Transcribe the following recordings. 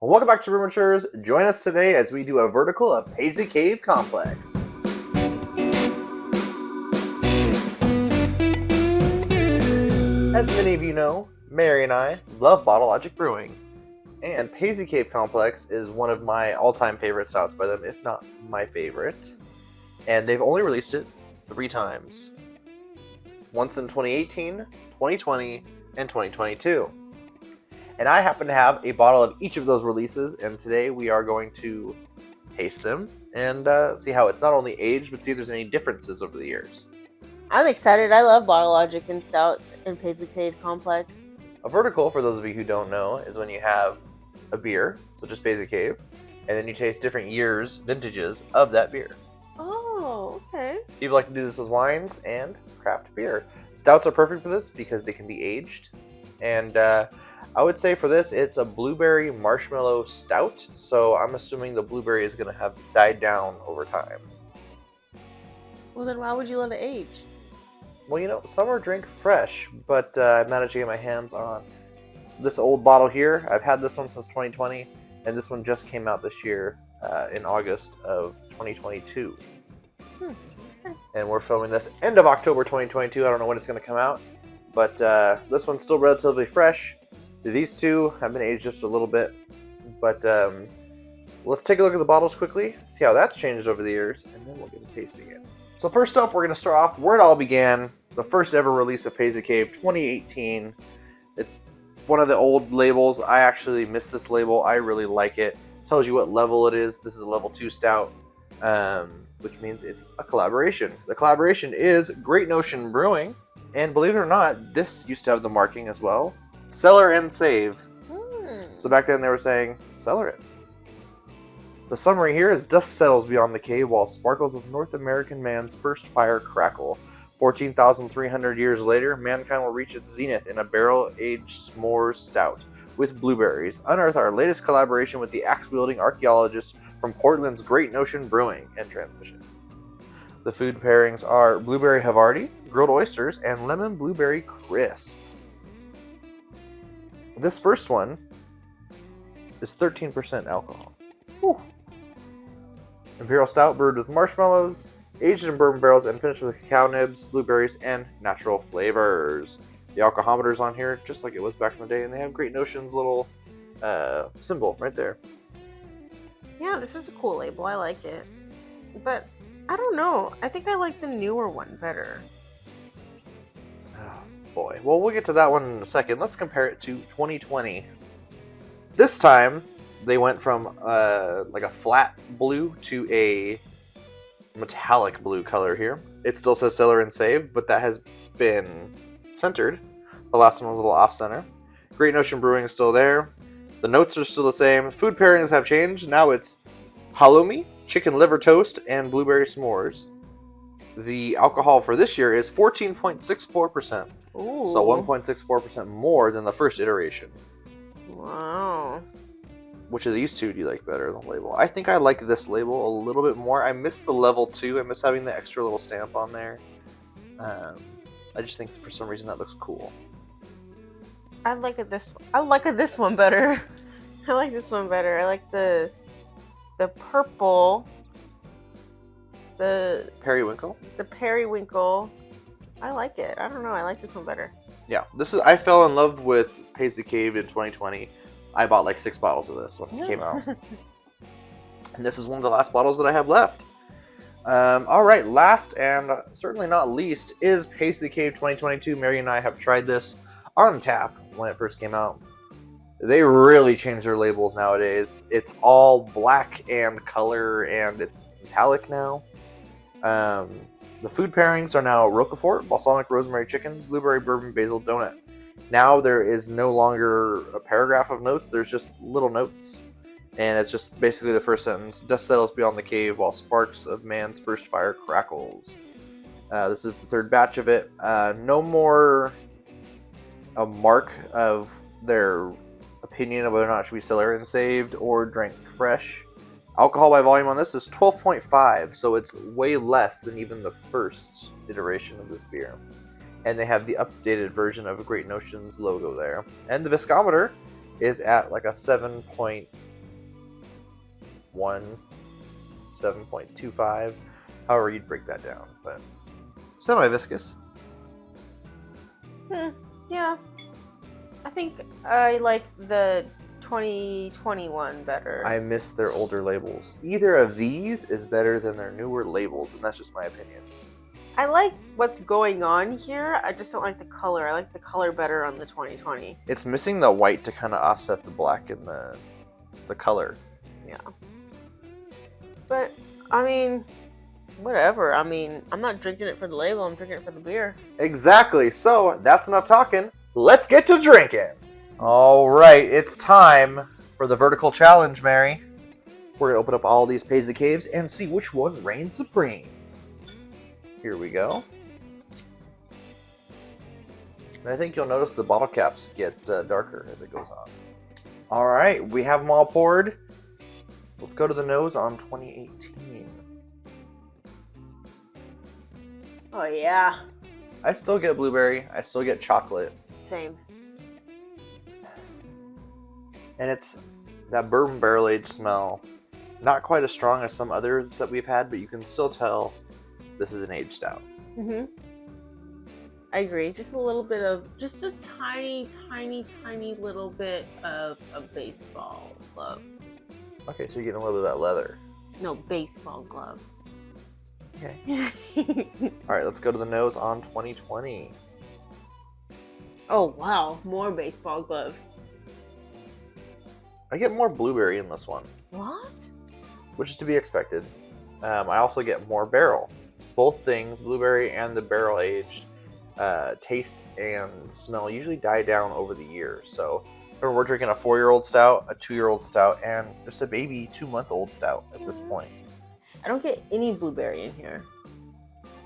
Well, welcome back to Brewmatures. Join us today as we do a vertical of Paisley Cave Complex. As many of you know, Mary and I love Bottle Logic Brewing, and Paisley Cave Complex is one of my all-time favorite stouts by them, if not my favorite. And they've only released it 3 times. Once in 2018, 2020, and 2022. And I happen to have a bottle of each of those releases, and today we are going to taste them and see how it's not only aged, but see if there's any differences over the years. I'm excited. I love Bottle Logic and stouts and Paisley Cave Complex. A vertical, for those of you who don't know, is when you have a beer, so just Paisley Cave, and then you taste different years, vintages of that beer. Oh, okay. People like to do this with wines and craft beer. Stouts are perfect for this because they can be aged, and I would say for this, it's a blueberry marshmallow stout, so I'm assuming the blueberry is going to have died down over time. Well, then why would you let it age? Well, you know, some are drink fresh, but I managed to get my hands on this old bottle here. I've had this one since 2020, and this one just came out this year in August of 2022. And we're filming this end of October 2022. I don't know when it's going to come out, but this one's still relatively fresh. These two have been aged just a little bit, but let's take a look at the bottles quickly, see how that's changed over the years, and then we'll get to tasting it. So first up, we're going to start off where it all began, the first ever release of Paisley Cave, 2018. It's one of the old labels. I actually miss this label. I really like it. It tells you what level it is. This is a level 2 stout, which means it's a collaboration. The collaboration is Great Notion Brewing, and believe it or not, this used to have the marking as well. Cellar and save. So back then they were saying, cellar it. The summary here is dust settles beyond the cave while sparkles of North American man's first fire crackle. 14,300 years later, mankind will reach its zenith in a barrel-aged s'mores stout with blueberries. Unearth our latest collaboration with the axe-wielding archaeologists from Portland's Great Notion Brewing and Transmission. The food pairings are blueberry Havarti, grilled oysters, and lemon blueberry crisp. This first one is 13% alcohol. Whew. Imperial Stout brewed with marshmallows, aged in bourbon barrels, and finished with cacao nibs, blueberries, and natural flavors. The alcohometer's on here, just like it was back in the day, and they have Great Notion's little symbol right there. Yeah, this is a cool label. I like it. But, I don't know. I think I like the newer one better. Oh, boy. Well, we'll get to that one in a second. Let's compare it to 2020. This time, they went from like a flat blue to a metallic blue color here. It still says cellar and save, but that has been centered. The last one was a little off-center. Great Notion Brewing is still there. The notes are still the same. Food pairings have changed. Now it's halloumi, chicken liver toast, and blueberry s'mores. The alcohol for this year is 14.64%. Ooh. So 1.64% more than the first iteration. Wow. Which of these two do you like better, the label? I think I like this label a little bit more. I miss the level 2. I miss having the extra little stamp on there. I just think for some reason that looks cool. I like this one better. I like this one better. I like the purple. The Periwinkle? The periwinkle. I like it. I don't know. I like this one better. Yeah, I fell in love with Paisley Cave in 2020. I bought like 6 bottles of this when it came out. And this is one of the last bottles that I have left. Alright, last and certainly not least is Paisley Cave 2022. Mary and I have tried this on tap when it first came out. They really changed their labels nowadays. It's all black and color, and it's metallic now. The food pairings are now Roquefort, balsamic rosemary chicken, blueberry bourbon basil donut. Now there is no longer a paragraph of notes, there's just little notes. And it's just basically the first sentence. Dust settles beyond the cave while sparks of man's first fire crackles. This is the 3rd batch of it. No more a mark of their opinion of whether or not it should be cellar and saved or drank fresh. Alcohol by volume on this is 12.5, so it's way less than even the first iteration of this beer. And they have the updated version of Great Notion's logo there. And the viscometer is at like a 7.8 7.25, however you'd break that down, but semi-viscous. Yeah. I think I like the 2021 better. I miss their older labels. Either of these is better than their newer labels, and that's just my opinion. I like what's going on here. I just don't like the color. I like the color better on the 2020. It's missing the white to kind of offset the black in the color. Yeah. But, I mean, whatever. I mean, I'm not drinking it for the label. I'm drinking it for the beer. Exactly. So, that's enough talking. Let's get to drinking. All right, it's time for the vertical challenge, Mary. We're going to open up all these Paisley Caves and see which one reigns supreme. Here we go. And I think you'll notice the bottle caps get darker as it goes on. All right, we have them all poured. Let's go to the nose on 2018. Oh, yeah. I still get blueberry. I still get chocolate. Same. And it's that bourbon barrel aged smell. Not quite as strong as some others that we've had, but you can still tell this is an aged stout. Mm-hmm. I agree. Just a little bit of, just a tiny, tiny, tiny little bit of a baseball glove. Okay, so you're getting a little bit of that leather. No, baseball glove. Okay. All right, let's go to the nose on 2020. Oh, wow. More baseball glove. I get more blueberry in this one. What? Which is to be expected. I also get more barrel. Both things, blueberry and the barrel aged, taste and smell usually die down over the years. So remember, we're drinking a 4-year-old stout, a 2-year-old stout, and just a baby 2-month-old stout at this point. I don't get any blueberry in here.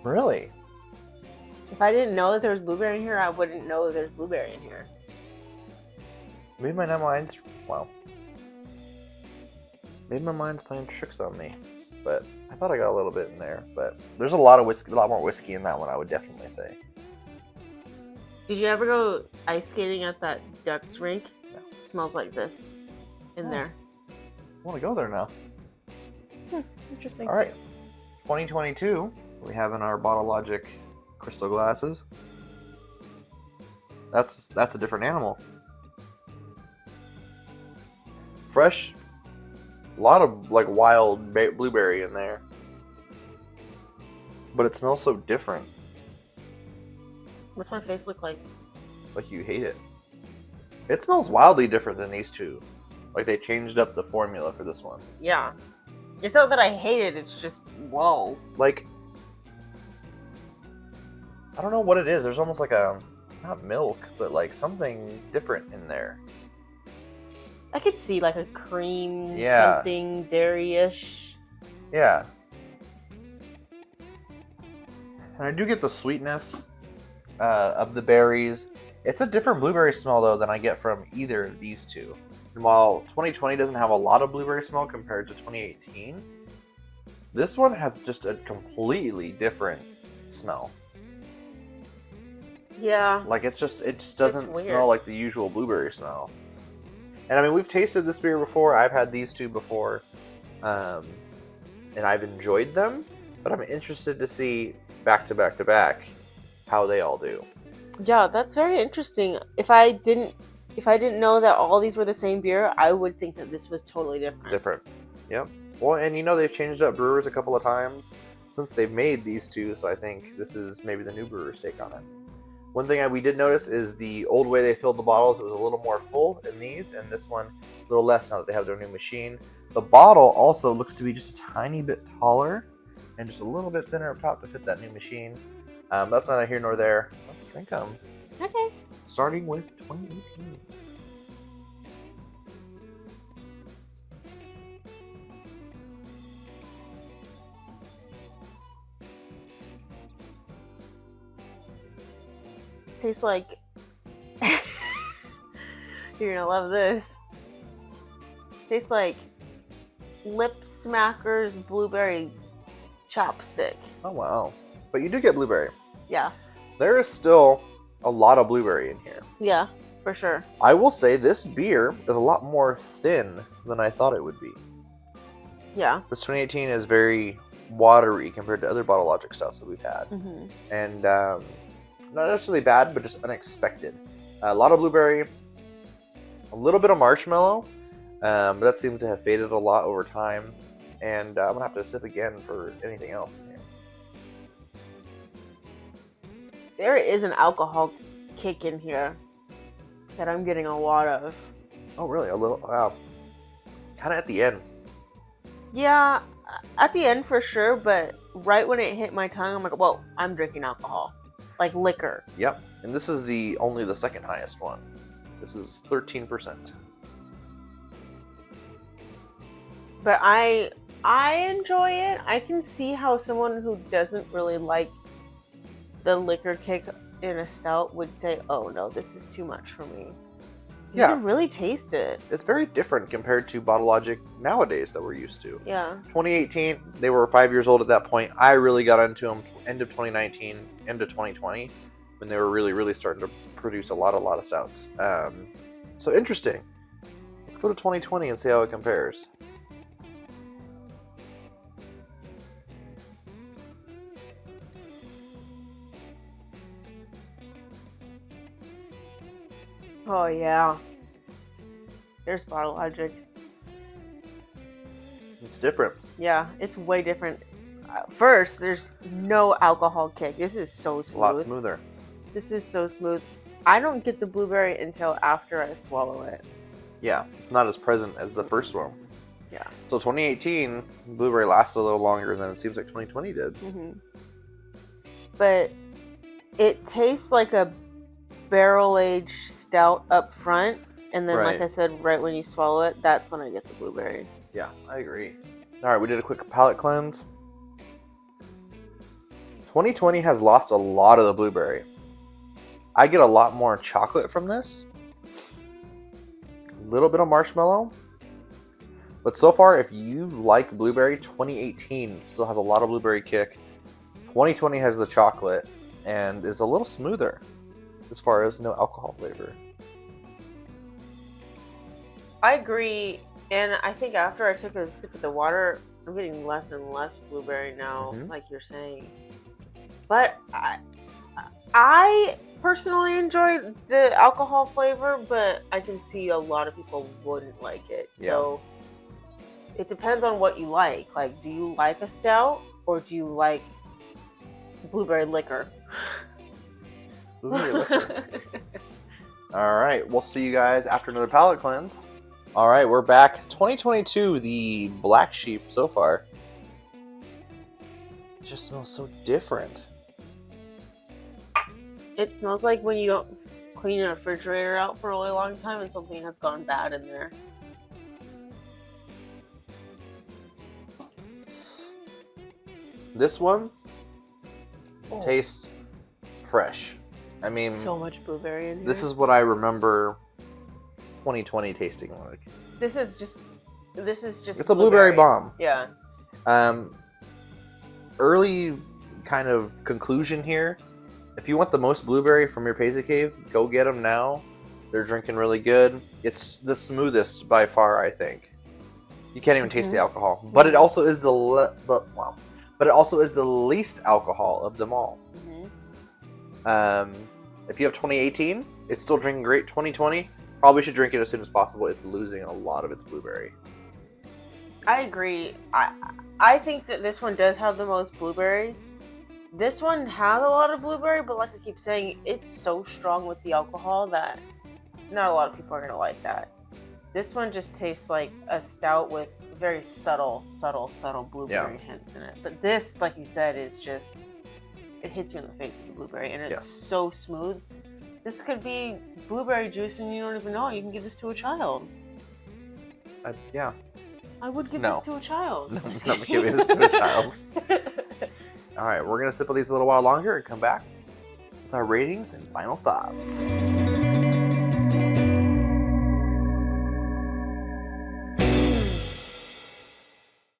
Really? If I didn't know that there was blueberry in here, I wouldn't know that there's blueberry in here. Maybe my mind's playing tricks on me. But I thought I got a little bit in there. But there's a lot more whiskey in that one, I would definitely say. Did you ever go ice skating at that Ducks rink? No. It smells like this in there. I want to go there now. Interesting. All right. 2022, we have in our Bottle Logic crystal glasses. That's a different animal. Fresh. A lot of like wild blueberry in there. But it smells so different. What's my face look like? Like you hate it. It smells wildly different than these two. Like they changed up the formula for this one. Yeah. It's not that I hate it, it's just, whoa. Like, I don't know what it is. There's almost like not milk, but like something different in there. I could see like a cream, something dairy-ish. Yeah. And I do get the sweetness of the berries. It's a different blueberry smell, though, than I get from either of these two. And while 2020 doesn't have a lot of blueberry smell compared to 2018, this one has just a completely different smell. Yeah. Like it just doesn't smell like the usual blueberry smell. And I mean, we've tasted this beer before. I've had these two before, and I've enjoyed them. But I'm interested to see back to back to back how they all do. Yeah, that's very interesting. If I didn't know that all these were the same beer, I would think that this was totally different. Yep. Well, and you know they've changed up brewers a couple of times since they've made these two, so I think this is maybe the new brewer's take on it. One thing we did notice is the old way they filled the bottles, it was a little more full in these, and this one a little less now that they have their new machine. The bottle also looks to be just a tiny bit taller and just a little bit thinner up top to fit that new machine. That's neither here nor there. Let's drink them. Okay. Starting with 2018. Tastes like you're gonna love this. Tastes like Lip Smacker's blueberry chopstick. Oh wow. But you do get blueberry. Yeah. There is still a lot of blueberry in here. Yeah, for sure. I will say this beer is a lot more thin than I thought it would be. Yeah. This 2018 is very watery compared to other Bottle Logic stouts that we've had. Mm-hmm. And not necessarily bad, but just unexpected. A lot of blueberry, a little bit of marshmallow, but that seems to have faded a lot over time. And I'm gonna have to sip again for anything else in here. There is an alcohol kick in here that I'm getting a lot of. Oh, really? A little? Wow. Kind of at the end. Yeah, at the end for sure, but right when it hit my tongue, I'm like, well, I'm drinking alcohol. Like liquor. Yep. And this is only the second highest one. This is 13%. But I enjoy it. I can see how someone who doesn't really like the liquor kick in a stout would say, oh no, this is too much for me. You can really taste it. It's very different compared to Bottle Logic nowadays that we're used to. Yeah. 2018, they were 5 years old at that point. I really got into them end of 2019, into 2020, when they were really, really starting to produce a lot of stouts. So interesting. Let's go to 2020 and see how it compares. Oh yeah. There's Bottle Logic. It's different. Yeah, it's way different. First, there's no alcohol kick. This is so smooth. A lot smoother. This is so smooth. I don't get the blueberry until after I swallow it. Yeah, it's not as present as the first one. Yeah. So 2018, blueberry lasted a little longer than it seems like 2020 did. Mm-hmm. But it tastes like a barrel-aged stout up front. And then, like I said, right when you swallow it, that's when I get the blueberry. Yeah, I agree. All right, we did a quick palate cleanse. 2020 has lost a lot of the blueberry. I get a lot more chocolate from this. A little bit of marshmallow. But so far, if you like blueberry, 2018 still has a lot of blueberry kick. 2020 has the chocolate and is a little smoother as far as no alcohol flavor. I agree, and I think after I took a sip of the water, I'm getting less and less blueberry now, like you're saying. But I personally enjoy the alcohol flavor, but I can see a lot of people wouldn't like it. So it depends on what you like. Like, do you like a stout, or do you like blueberry liquor? Blueberry liquor. All right, we'll see you guys after another palate cleanse. All right, we're back. 2022, the black sheep so far. It just smells so different. It smells like when you don't clean your refrigerator out for a really long time and something has gone bad in there. This one tastes fresh. I mean, so much blueberry in here. This is what I remember 2020 tasting like. This is just it's a blueberry bomb. Yeah. Early kind of conclusion here. If you want the most blueberry from your Paisley Cave, go get them now. They're drinking really good. It's the smoothest by far, I think. You can't even taste the alcohol, but it also is but it also is the least alcohol of them all. If you have 2018, it's still drinking great. 2020, probably should drink it as soon as possible. It's losing a lot of its blueberry. I agree. I think that this one does have the most blueberry. This one has a lot of blueberry, but like I keep saying, it's so strong with the alcohol that not a lot of people are going to like that. This one just tastes like a stout with very subtle blueberry hints in it. But this, like you said, is just, it hits you in the face with the blueberry, and it's so smooth. This could be blueberry juice and you don't even know. You can give this to a child. I would give this to a child. No, I'm not giving this to a child. All right, we're going to sip on these a little while longer and come back with our ratings and final thoughts.